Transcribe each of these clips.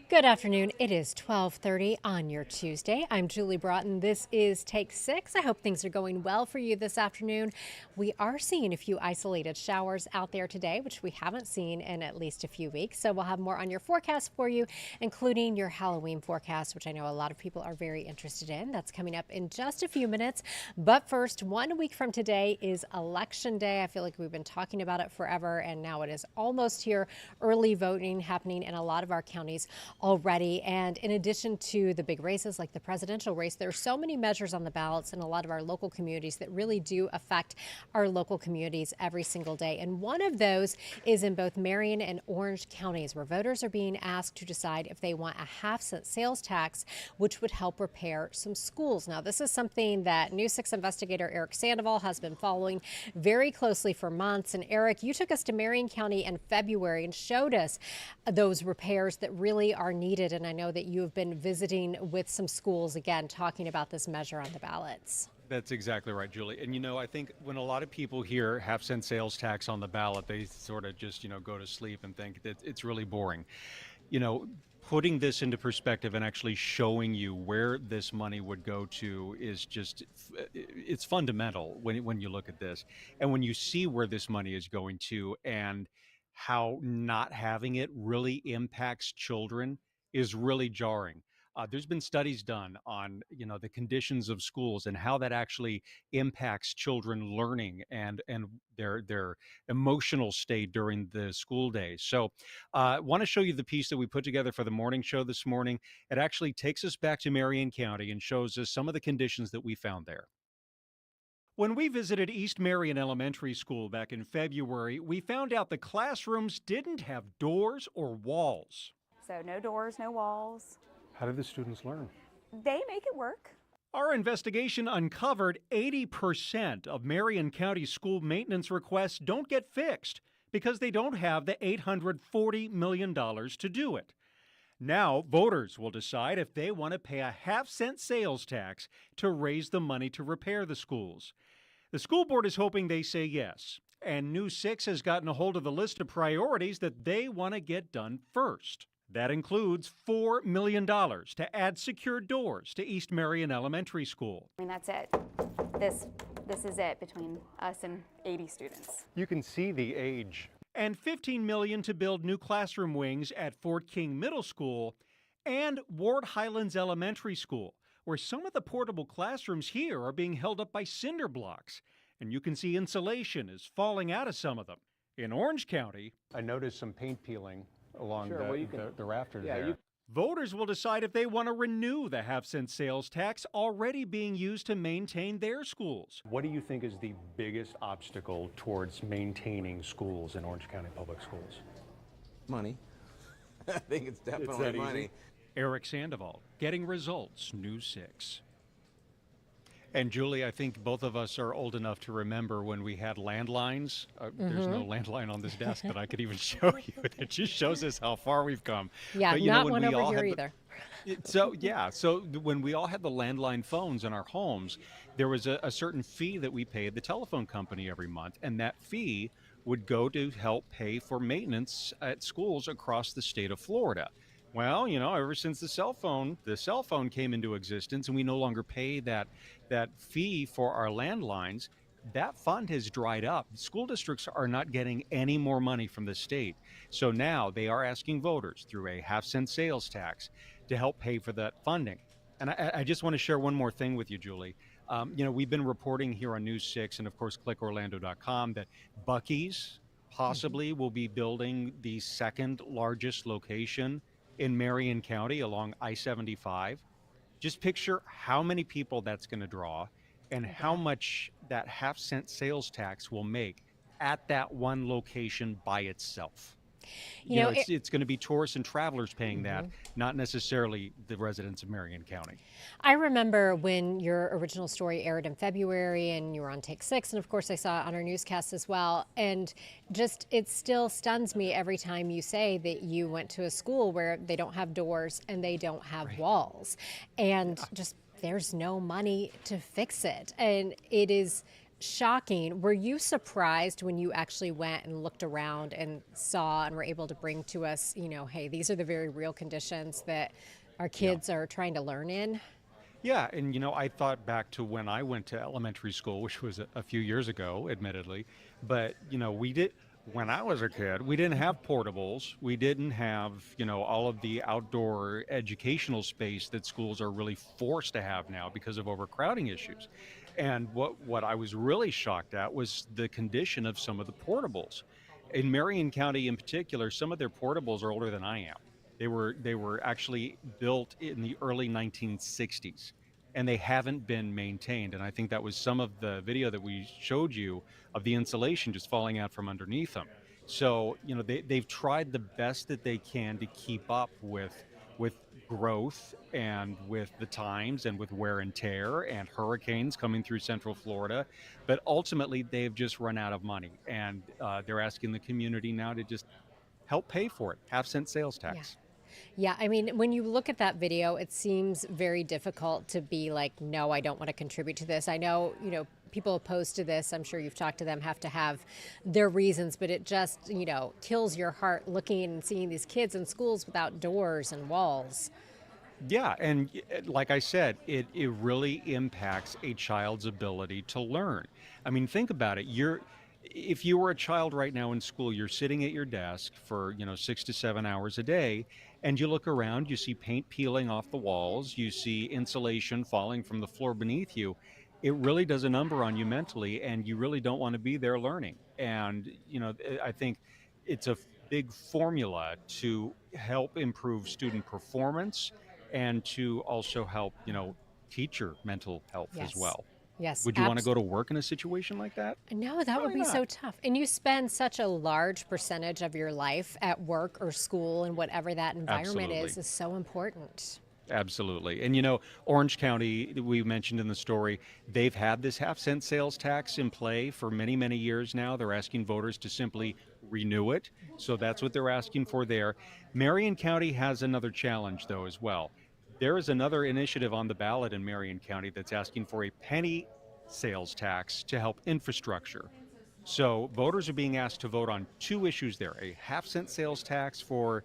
Good afternoon. It is 12:30 on your Tuesday. I'm Julie Broughton. This is Take 6. I hope things are going well for you this afternoon. We are seeing a few isolated showers out there today, which we haven't seen in at least a few weeks. So we'll have more on your forecast for you, including your Halloween forecast, which I know a lot of people are very interested in. That's coming up in just a few minutes. But first, 1 week from today is Election Day. I feel like we've been talking about it forever, and now it is almost here. Early voting happening in a lot of our counties already. And in addition to the big races like the presidential race, there are so many measures on the ballots in a lot of our local communities that really do affect our local communities every single day. And one of those is in both Marion and Orange counties, where voters are being asked to decide if they want a half-cent sales tax, which would help repair some schools. Now, this is something that News 6 investigator Eric Sandoval has been following very closely for months. And Eric, you took us to Marion County in February and showed us those repairs that really are needed. And I know that you have been visiting with some schools, again, talking about this measure on the ballots. That's exactly right, Julie. And, I think when a lot of people hear half-cent sales tax on the ballot, they sort of just, go to sleep and think that it's really boring. Putting this into perspective and actually showing you where this money would go to is just, it's fundamental when you look at this. And when you see where this money is going to and how not having it really impacts children is really jarring. There's been studies done on, the conditions of schools and how that actually impacts children learning and their emotional state during the school day. So I want to show you the piece that we put together for the morning show this morning. It actually takes us back to Marion County and shows us some of the conditions that we found there. When we visited East Marion Elementary School back in February, we found out the classrooms didn't have doors or walls. So no doors, no walls. How did the students learn? They make it work. Our investigation uncovered 80% of Marion County school maintenance requests don't get fixed because they don't have the $840 million to do it. Now, voters will decide if they want to pay a half-cent sales tax to raise the money to repair the schools. The school board is hoping they say yes, and News 6 has gotten a hold of the list of priorities that they want to get done first. That includes $4 million to add secure doors to East Marion Elementary School. I mean, that's it. This is it between us and 80 students. You can see the age. And $15 million to build new classroom wings at Fort King Middle School and Ward Highlands Elementary School, where some of the portable classrooms here are being held up by cinder blocks. And you can see insulation is falling out of some of them. In Orange County, I noticed some paint peeling along the rafters yeah, there. voters will decide if they want to renew the half-cent sales tax already being used to maintain their schools. What do you think is the biggest obstacle towards maintaining schools in Orange County Public Schools? Money. I think it's definitely that money. easy? Eric Sandoval, Getting Results, News 6. And Julie, I think both of us are old enough to remember when we had landlines. There's no landline on this desk that I could even show you. It just shows us how far we've come. Yeah, But, not when one we all over here had either. So when we all had the landline phones in our homes, there was a certain fee that we paid the telephone company every month, and that fee would go to help pay for maintenance at schools across the state of Florida. Well, ever since the cell phone came into existence and we no longer pay that fee for our landlines, that fund has dried up. School districts are not getting any more money from the state. So now they are asking voters through a half-cent sales tax to help pay for that funding. And I just want to share one more thing with you, Julie. We've been reporting here on News 6 and, of course, clickorlando.com that Buc-ee's possibly will be building the second largest location in Marion County along I-75. Just picture how many people that's going to draw and how much that half-cent sales tax will make at that one location by itself. It's going to be tourists and travelers paying that, not necessarily the residents of Marion County. I remember when your original story aired in February and you were on Take 6, and of course I saw it on our newscast as well. And just, it still stuns me every time you say that you went to a school where they don't have doors and they don't have walls. And just, there's no money to fix it. And it is shocking. Were you surprised when you actually went and looked around and saw and were able to bring to us, hey, these are the very real conditions that our Yeah. kids are trying to learn in? Yeah, and I thought back to when I went to elementary school, which was a few years ago, admittedly, but we did when I was a kid, we didn't have portables. We didn't have, all of the outdoor educational space that schools are really forced to have now because of overcrowding issues. And what I was really shocked at was the condition of some of the portables. In Marion County in particular, some of their portables are older than I am. They were actually built in the early 1960s, and they haven't been maintained. And I think that was some of the video that we showed you of the insulation just falling out from underneath them. So they've tried the best that they can to keep up with growth and with the times and with wear and tear and hurricanes coming through Central Florida, but ultimately they've just run out of money, and they're asking the community now to just help pay for it. Half-cent sales Yeah. tax. Yeah, I mean, when you look at that video, it seems very difficult to be like, no, I don't want to contribute to this. I know, people opposed to this, I'm sure you've talked to them, have to have their reasons, but it just, kills your heart looking and seeing these kids in schools without doors and walls. Yeah, and like I said, it really impacts a child's ability to learn. I mean, think about it. If you were a child right now in school, you're sitting at your desk for, 6 to 7 hours a day, and you look around, you see paint peeling off the walls, you see insulation falling from the floor beneath you. It really does a number on you mentally, and you really don't want to be there learning. And, I think it's a big formula to help improve student performance and to also help, teacher mental health as Yes. well. Yes, Would you want to go to work in a situation like that? No, that would Probably be not. so tough. And you spend such a large percentage of your life at work or school, and whatever that environment Absolutely. is so important. Absolutely. And Orange County, we mentioned in the story, they've had this half-cent sales tax in play for many, many years now. They're asking voters to simply renew it. So that's what they're asking for there. Marion County has another challenge, though, as well. There is another initiative on the ballot in Marion County that's asking for a penny sales tax to help infrastructure. So voters are being asked to vote on two issues there: a half-cent sales tax for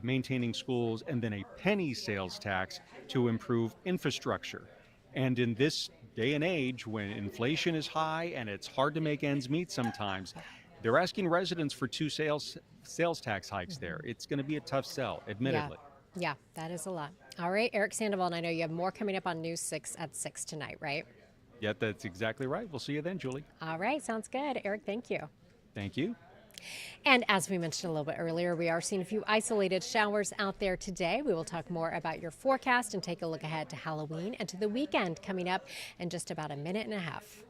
maintaining schools, and then a penny sales tax to improve infrastructure. And in this day and age, when inflation is high and it's hard to make ends meet sometimes, they're asking residents for two sales tax hikes there. It's going to be a tough sell, Yeah. admittedly. Yeah, that is a lot. All right, Eric Sandoval, and I know you have more coming up on News 6 at 6 tonight, right? Yet that's exactly right. We'll see you then, Julie. All right, sounds good. Eric, thank you. Thank you. And as we mentioned a little bit earlier, we are seeing a few isolated showers out there today. We will talk more about your forecast and take a look ahead to Halloween and to the weekend coming up in just about a minute and a half.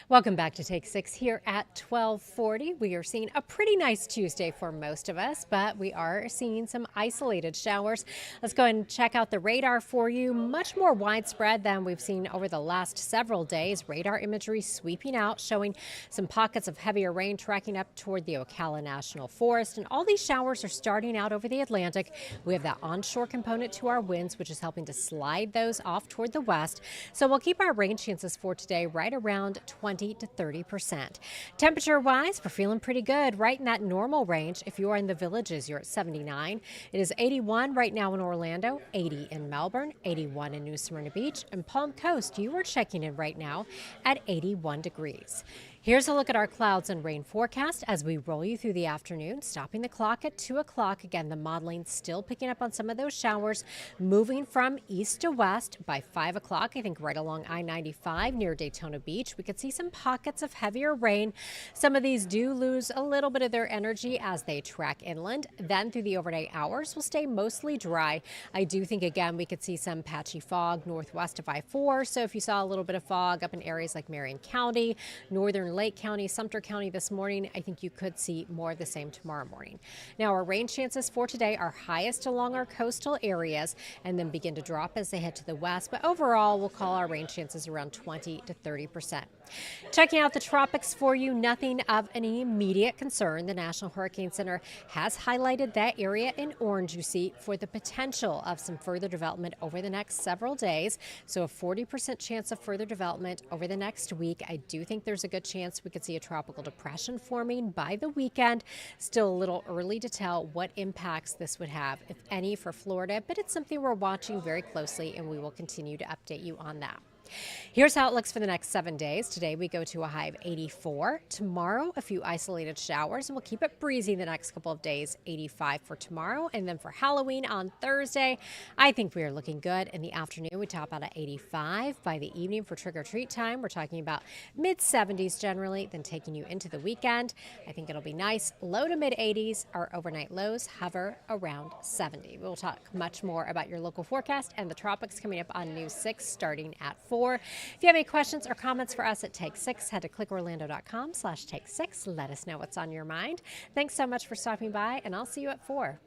Welcome back to Take 6 here at 1240. We are seeing a pretty nice Tuesday for most of us, but we are seeing some isolated showers. Let's go ahead and check out the radar for you. Much more widespread than we've seen over the last several days. Radar imagery sweeping out, showing some pockets of heavier rain tracking up toward the Ocala National Forest. And all these showers are starting out over the Atlantic. We have that onshore component to our winds, which is helping to slide those off toward the west. So we'll keep our rain chances for today right around 20 to 30%. Temperature wise, we're feeling pretty good, right in that normal range. If you are in the Villages, you're at 79. It is 81 right now in Orlando, 80 in Melbourne, 81 in New Smyrna Beach, and Palm Coast, you are checking in right now at 81 degrees. Here's a look at our clouds and rain forecast as we roll you through the afternoon, stopping the clock at 2 o'clock. Again, the modeling still picking up on some of those showers, moving from east to west by 5 o'clock. I think right along I-95 near Daytona Beach, we could see some pockets of heavier rain. Some of these do lose a little bit of their energy as they track inland. Then through the overnight hours, will stay mostly dry. I do think, again, we could see some patchy fog northwest of I-4. So if you saw a little bit of fog up in areas like Marion County, northern Lake County, Sumter County this morning, I think you could see more of the same tomorrow morning. Now, our rain chances for today are highest along our coastal areas and then begin to drop as they head to the west. But overall, we'll call our rain chances around 20 to 30%. Checking out the tropics for you, nothing of any immediate concern. The National Hurricane Center has highlighted that area in orange, you see, for the potential of some further development over the next several days. So a 40% chance of further development over the next week. I do think there's a good chance we could see a tropical depression forming by the weekend. Still a little early to tell what impacts this would have, if any, for Florida, but it's something we're watching very closely, and we will continue to update you on that. Here's how it looks for the next 7 days. Today we go to a high of 84. Tomorrow, a few isolated showers, and we'll keep it breezy the next couple of days. 85 for tomorrow, and then for Halloween on Thursday, I think we are looking good. In the afternoon, we top out at 85. By the evening for trick-or-treat time, we're talking about mid-70s generally, then taking you into the weekend. I think it'll be nice. Low to mid-80s. Our overnight lows hover around 70. We'll talk much more about your local forecast and the tropics coming up on News 6 starting at 4. If you have any questions or comments for us at Take 6, head to clickorlando.com/Take 6. Let us know what's on your mind. Thanks so much for stopping by, and I'll see you at 4.